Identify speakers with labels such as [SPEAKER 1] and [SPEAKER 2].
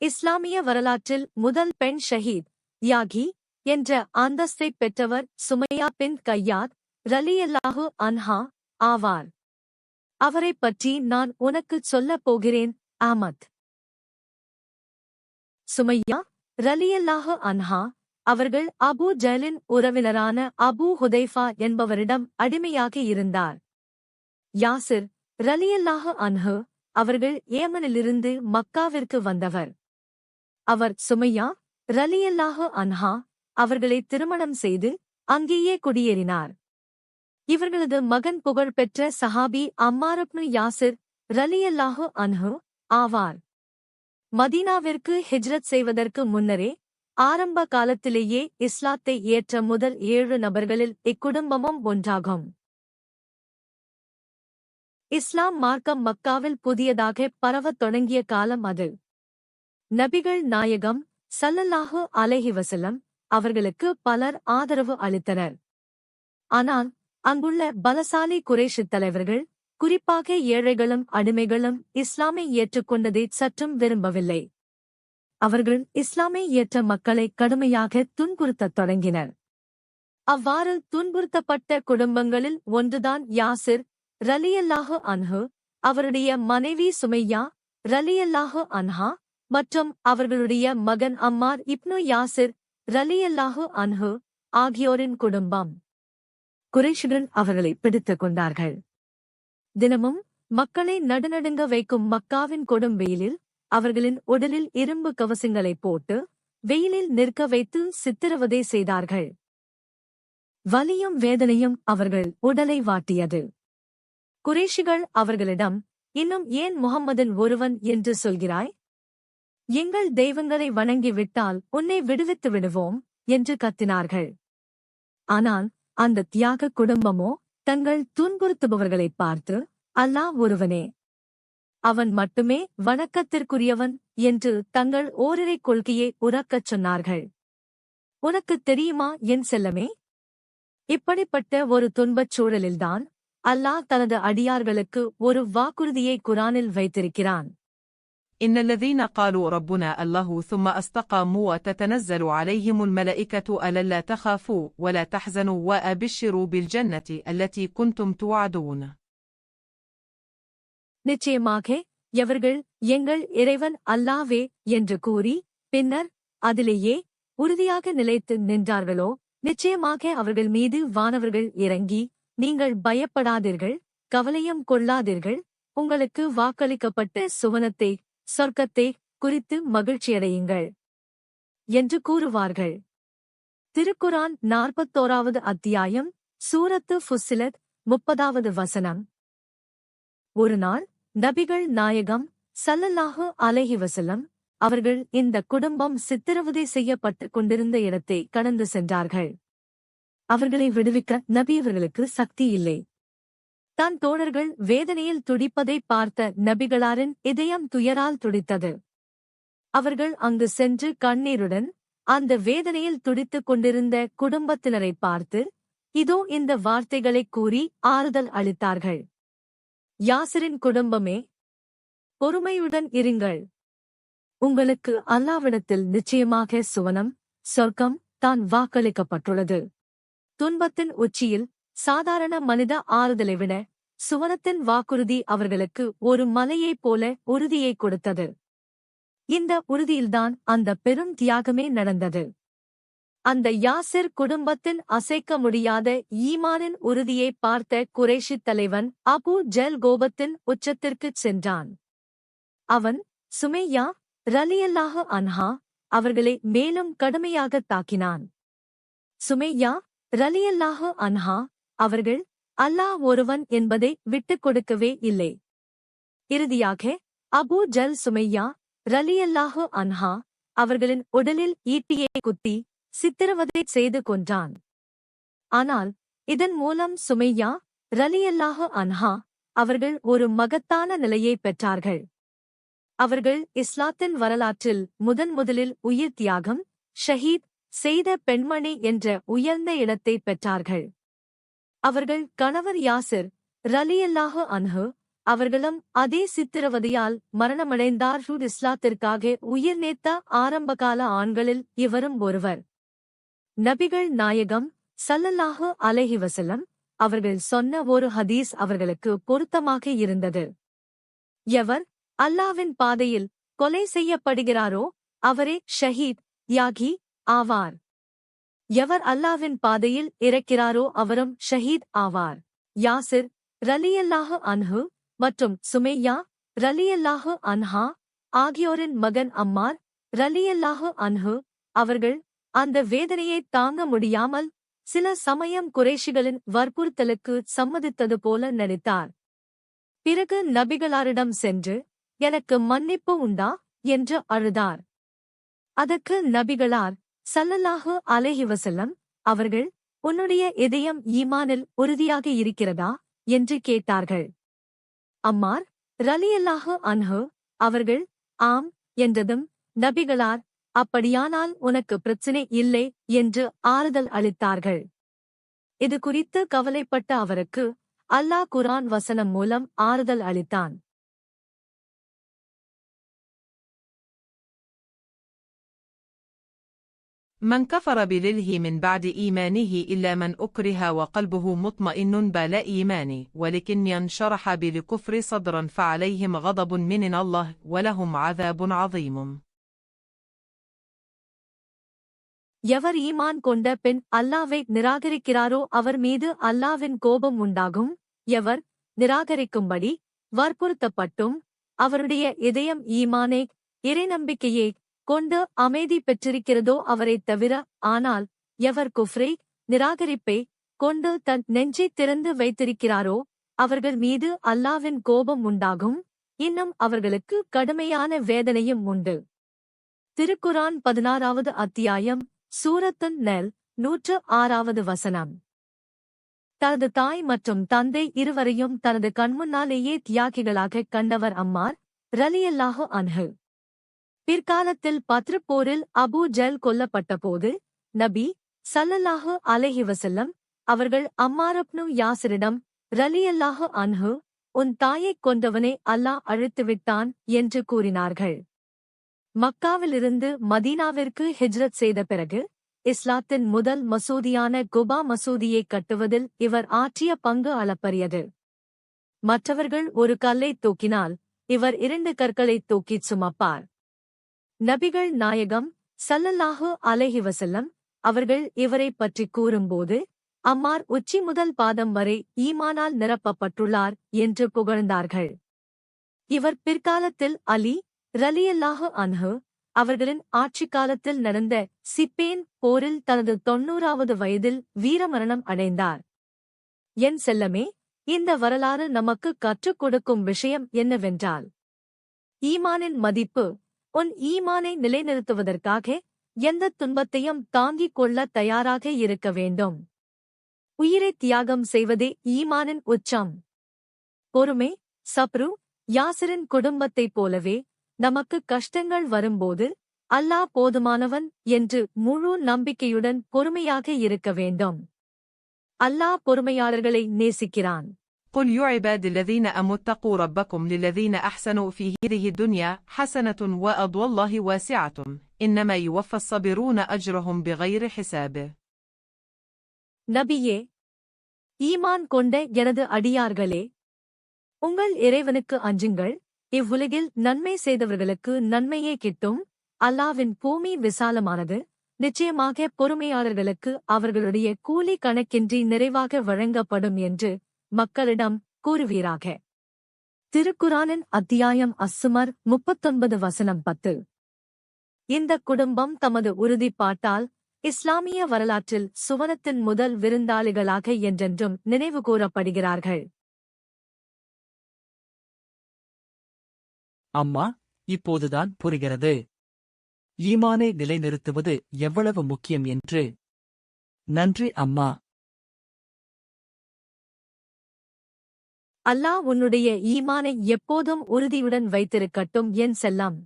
[SPEAKER 1] இஸ்லாமிய வரலாற்றில் முதல் பெண் ஷஹீத் தியாகி என்ற அந்தஸ்தைப் பெற்றவர் சுமையா பின் கய்யாத் ரலியல்லாஹு அன்ஹா ஆவார். அவரைப் பற்றி நான் உனக்குச் சொல்லப் போகிறேன். அஹ்மத் சுமையா ரலியல்லாஹு அன்ஹா அவர்கள் அபூ ஜஹலின் உறவினரான அபூ ஹுதைஃபா என்பவரிடம் அடிமையாக இருந்தார். யாசிர் ரலியல்லாஹு அன்ஹு அவர்கள் ஏமனிலிருந்து மக்காவிற்கு வந்தவர். அவர் சுமையா ரலியல்லாஹு அன்ஹா அவர்களை திருமணம் செய்து அங்கேயே குடியேறினார். இவர்களது மகன் புகழ்பெற்ற சஹாபி அம்மார் இப்னு யாசிர் ரலியல்லாஹு அன்ஹு ஆவார். மதீனாவிற்கு ஹிஜ்ரத் செய்வதற்கு முன்னரே ஆரம்ப காலத்திலேயே இஸ்லாத்தை ஏற்ற முதல் 7 நபர்களில் இக்குடும்பமும் ஒன்றாகும். இஸ்லாம் மார்க்கம் மக்காவில் புதியதாக பரவத் தொடங்கிய காலம் அது. நபிகள் நாயகம் ஸல்லல்லாஹு அலைஹி வஸல்லம் அவர்களுக்கு பலர் ஆதரவு அளித்தனர். ஆனால் அங்குள்ள பலசாலி குறைஷித் தலைவர்கள், குறிப்பாக ஏழைகளும் அடிமைகளும் இஸ்லாமை ஏற்றுக்கொண்டதை சற்றும் விரும்பவில்லை. அவர்கள் இஸ்லாமை ஏற்ற மக்களை கடுமையாக துன்புறுத்தத் தொடங்கினர். அவ்வாறு துன்புறுத்தப்பட்ட குடும்பங்களில் ஒன்றுதான் யாசிர் ரலியல்லாஹு அன்ஹு, அவருடைய மனைவி சுமையா ரலியல்லாஹு அன்ஹா மற்றும் அவர்களுடைய மகன் அம்மார் இப்னு யாசிர் ரலியல்லாஹு அன்ஹு ஆகியோரின் குடும்பம். குறைஷிகள் அவர்களை பிடித்துக் கொண்டார்கள். தினமும் மக்களை நடுநடுங்க வைக்கும் மக்காவின் கொடும் வெயிலில் அவர்களின் உடலில் இரும்பு கவசங்களை போட்டு வெயிலில் நிற்க வைத்து சித்திரவதை செய்தார்கள். வலியும் வேதனையும் அவர்கள் உடலை வாட்டியது. குறைஷிகள் அவர்களிடம், இன்னும் ஏன் முஹம்மதன் ஒருவன் என்று சொல்கிறாய்? எங்கள் தெய்வங்களை வணங்கிவிட்டால் உன்னை விடுவித்து விடுவோம் என்று கத்தினார்கள். ஆனால் அந்த தியாக குடும்பமோ தங்கள் துன்புறுத்துபவர்களைப் பார்த்து, அல்லாஹ் ஒருவனே, அவன் மட்டுமே வணக்கத்திற்குரியவன் என்று தங்கள் ஓரிரைக் கொள்கையை உரக்கச் சொன்னார்கள். உனக்குத் தெரியுமா என் செல்லமே, இப்படிப்பட்ட ஒரு துன்பச் சூழலில்தான் அல்லாஹ் தனது அடியார்களுக்கு ஒரு வாக்குறுதியை குரானில் வைத்திருக்கிறான்.
[SPEAKER 2] إن الذين قالوا ربنا الله ثم استقاموا وتتنزل عليهم الملائكة ألا تخافوا ولا تحزنوا وأبشروا بالجنة التي كنتم توعدون.
[SPEAKER 1] நிச்சயமாக எவர்கள் எங்கள் இறைவன் அல்லாவே என்று கூறி பின்னர் அதிலேயே உறுதியாக நிலைத்து நின்றார்களோ, நிச்சயமாக அவர்கள் மீது வானவர்கள் இறங்கி, நீங்கள் பயப்படாதீர்கள், கவலையும் கொள்ளாதீர்கள், உங்களுக்கு வாக்களிக்கப்பட்ட சுவனத்தை சொர்க்கத்தை குறித்து மகிழ்ச்சியடையுங்கள் என்று கூறுவார்கள். திருக்குரான் 41வது அத்தியாயம் சூரத்து ஃபுஸ்ஸிலத் 30வது வசனம். ஒருநாள் நபிகள் நாயகம் ஸல்லல்லாஹு அலைஹி வஸல்லம் அவர்கள் இந்த குடும்பம் சித்திரவதை செய்யப்பட்டுக் கொண்டிருந்த இடத்தை கடந்து சென்றார்கள். அவர்களை விடுவிக்க நபியவர்களுக்கு சக்தி இல்லை. தன் தோழர்கள் வேதனையில் துடிப்பதைப் பார்த்த நபிகளாரின் இதயம் துயரால் துடித்தது. அவர்கள் அங்கு சென்று கண்ணீருடன் அந்த வேதனையில் துடித்துக் கொண்டிருந்த குடும்பத்தினரைப் பார்த்து, இதோ இந்த வார்த்தைகளைக் கூறி ஆறுதல் அளித்தார்கள். யாசிரின் குடும்பமே, பொறுமையுடன் இருங்கள். உங்களுக்கு அல்லாஹ்விடத்தில் நிச்சயமாக சுவனம், சொர்க்கம் தான் வாக்களிக்கப்பட்டுள்ளது. துன்பத்தின் உச்சியில் சாதாரண மனித ஆறுதலை விட சுவனத்தின் வாக்குறுதி அவர்களுக்கு ஒரு மலையைப் போல உறுதியை கொடுத்தது. இந்த உறுதியில்தான் அந்த பெரும் தியாகமே நடந்தது. அந்த யாசிர் குடும்பத்தின் அசைக்க முடியாத ஈமானின் உறுதியை பார்த்த குறைஷித் தலைவன் அபூ ஜஹல் கோபத்தின் உச்சத்திற்குச் சென்றான். அவன் சுமையா ரலியல்லாஹு அன்ஹா அவர்களை மேலும் கடுமையாகத் தாக்கினான். சுமையா ரலியல்லாஹு அன்ஹா அவர்கள் அல்லாஹ் ஒருவன் என்பதை விட்டுக் கொடுக்கவே இல்லை. இறுதியாக அபூ ஜஹல் சுமையா ரலியல்லாஹு அன்ஹா அவர்களின் உடலில் ஈட்டியை குத்தி சித்திரவதை செய்து கொன்றான். ஆனால் இதன் மூலம் சுமையா ரலியல்லாஹு அன்ஹா அவர்கள் ஒரு மகத்தான நிலையை பெற்றார்கள். அவர்கள் இஸ்லாத்தின் வரலாற்றில் முதலில் உயிர் தியாகம், ஷஹீத் செய்த பெண்மணி என்ற உயர்ந்த இடத்தை பெற்றார்கள். அவர்கள் கணவர் யாசிர் ரலியல்லாஹு அன்ஹு அவர்களும் அதே சித்திரவதையால் மரணமடைந்தார். இஸ்லாத்திற்காக உயிர் நீத்த ஆரம்பகால ஆண்களில் இவரும் ஒருவர். நபிகள் நாயகம் ஸல்லல்லாஹு அலைஹி வஸல்லம் அவர்கள் சொன்ன ஒரு ஹதீஸ் அவர்களுக்கு பொருத்தமாக இருந்தது. எவர் அல்லாஹ்வின் பாதையில் கொலை செய்யப்படுகிறாரோ அவரே ஷஹீத் தியாகி ஆவார். எவர் அல்லாஹ்வின் பாதையில் இறக்கிறாரோ அவரும் ஷஹீத் ஆவார். யாசிர் ரலியல்லாஹு அன்ஹு மற்றும் சுமையா ரலியல்லாஹு அன்ஹா ஆகியோரின் மகன் அம்மார் ரலியல்லாஹு அன்ஹு அவர்கள் அந்த வேதனையை தாங்க முடியாமல் சில சமயம் குறைஷிகளின் வற்புறுத்தலுக்கு சம்மதித்தது போல நடித்தார். பிறகு நபிகளாரிடம் சென்று எனக்கு மன்னிப்பு உண்டா என்று அழுதார். அதற்கு நபிகளார் ஸல்லல்லாஹு அலைஹி வஸல்லம் அவர்கள் உன்னுடைய இதயம் ஈமானில் உறுதியாக இருக்கிறதா என்று கேட்டார்கள். அம்மார் ரலியல்லாஹு அன்ஹு அவர்கள் ஆம் என்றதும் நபிகளார் அப்படியானால் உனக்கு பிரச்சினை இல்லை என்று ஆறுதல் அளித்தார்கள். இது குறித்து கவலைப்பட்ட அவருக்கு அல்லாஹ் குர்ஆன் வசனம் மூலம் ஆறுதல் அளித்தான்.
[SPEAKER 2] من كفر بالله من بعد إيمانه إلا من أكره وقلبه مطمئن بالإيمان ولكن ينشرح بالكفر صدرا فعليهم غضب من الله ولهم عذاب عظيم.
[SPEAKER 1] எவர் ஈமான் கொண்ட பின் அல்லாஹ்வை நிராகரிக்கிறாரோ அவர் மீது அல்லாஹ்வின் கோபம் உண்டாகும். எவர் நிராகரிக்கும்படி வற்புறுத்தப்பட்டும் அவருடைய இதயம் ஈமானை இறைநம்பிக்கையே கொண்டு அமைதி பெற்றிருக்கிறதோ அவரைத் தவிர, ஆனால் எவர் குஃப்ரை நிராகரிப்பை கொண்டு தன் நெஞ்சைத் திறந்து வைத்திருக்கிறாரோ அவர்கள் மீது அல்லாஹ்வின் கோபம் உண்டாகும். இன்னும் அவர்களுக்கு கடுமையான வேதனையும் உண்டு. திருக்குர்ஆன் 16வது அத்தியாயம் சூரத்துன் நெல் 106வது வசனம். தனது தாய் மற்றும் தந்தை இருவரையும் தனது கண்முன்னாலேயே தியாகிகளாகக் கண்டவர் அம்மார் ரலியல்லாஹு அன்ஹு. பிற்காலத்தில் பத்ர் போரில் அபூ ஜல் கொல்லப்பட்டபோது நபி ஸல்லல்லாஹு அலைஹி வஸல்லம் அவர்கள் அம்மார் இப்னு யாசிரிடம் ரலியல்லாஹு அன்ஹு உன் தாயைக் கொன்றவனை அல்லாஹ் அழித்துவிட்டான் என்று கூறினார்கள். மக்காவிலிருந்து மதீனாவிற்கு ஹிஜ்ரத் செய்த பிறகு இஸ்லாத்தின் முதல் மசூதியான குபா மசூதியைக் கட்டுவதில் இவர் ஆற்றிய பங்கு அளப்பரியது. மற்றவர்கள் ஒரு கல்லைத் தூக்கினால் இவர் 2 கற்களைத் தூக்கிச் சுமப்பார். நபிகள் நாயகம் ஸல்லல்லாஹு அலைஹி வஸல்லம் அவர்கள் இவரைப் பற்றிக் கூறும்போது அம்மார் உச்சி முதல் பாதம் வரை ஈமானால் நிரப்பப்பட்டுள்ளார் என்று புகழ்ந்தார்கள். இவர் பிற்காலத்தில் அலி ரலியல்லாஹு அன்ஹு அவர்களின் ஆட்சிக் காலத்தில் நடந்த சிப்பேன் போரில் தனது 90வது வயதில் வீரமரணம் அடைந்தார். என் செல்லமே, இந்த வரலாறு நமக்கு கற்றுக் கொடுக்கும் விஷயம் என்னவென்றால், ஈமானின் மதிப்பு உன் ஈமானை நிலைநிறுத்துவதற்காக எந்தத் துன்பத்தையும் தாங்கிக் கொள்ள தயாராக இருக்க வேண்டும். உயிரை தியாகம் செய்வதே ஈமானின் உச்சம். பொறுமை சப்ரு யாசிரின் குடும்பத்தைப் போலவே நமக்கு கஷ்டங்கள் வரும்போது அல்லாஹ் போதுமானவன் என்று முழு நம்பிக்கையுடன் பொறுமையாக இருக்க வேண்டும். அல்லாஹ் பொறுமையாளர்களை நேசிக்கிறான்.
[SPEAKER 2] قل يا عباد الذين آمنوا اتقوا ربكم للذين أحسنوا في هذه الدنيا حسنة وأرض الله واسعة إنما يوفى الصابرون أجرهم بغير حساب.
[SPEAKER 1] நபியே, ஈமான் கொண்ட எனது அடியார்களே, உங்கள் இறைவனுக்கு அஞ்சுங்கள். இவ்வுலகில் நன்மை செய்தவர்களுக்கு நன்மையே கிட்டும். அல்லாஹ்வின் பூமி விசாலமானது. நிச்சயமாக பொறுமையாளர்களுக்கு அவர்களுடைய கூலி கணக்கின்றி நிறைவாக வழங்கப்படும் என்று மக்களிடம் கூறுவீராக. திருக்குர்ஆனின் அத்தியாயம் அஸ்ஸுமர் 39 வசனம் 10. இந்த குடும்பம் தமது உறுதிப்பாட்டால் இஸ்லாமிய வரலாற்றில் சுவனத்தின் முதல் விருந்தாளிகளாக என்றென்றும் நினைவுகூரப்படுகிறார்கள்.
[SPEAKER 3] அம்மா, இப்போதுதான் புரிகிறது ஈமானை நிலைநிறுத்துவது எவ்வளவு முக்கியம் என்று. நன்றி அம்மா.
[SPEAKER 1] அல்லாஹ் உன்னுடைய ஈமானை எப்போதும் உறுதியுடன் வைத்திருக்கட்டும் என் செல்லம்.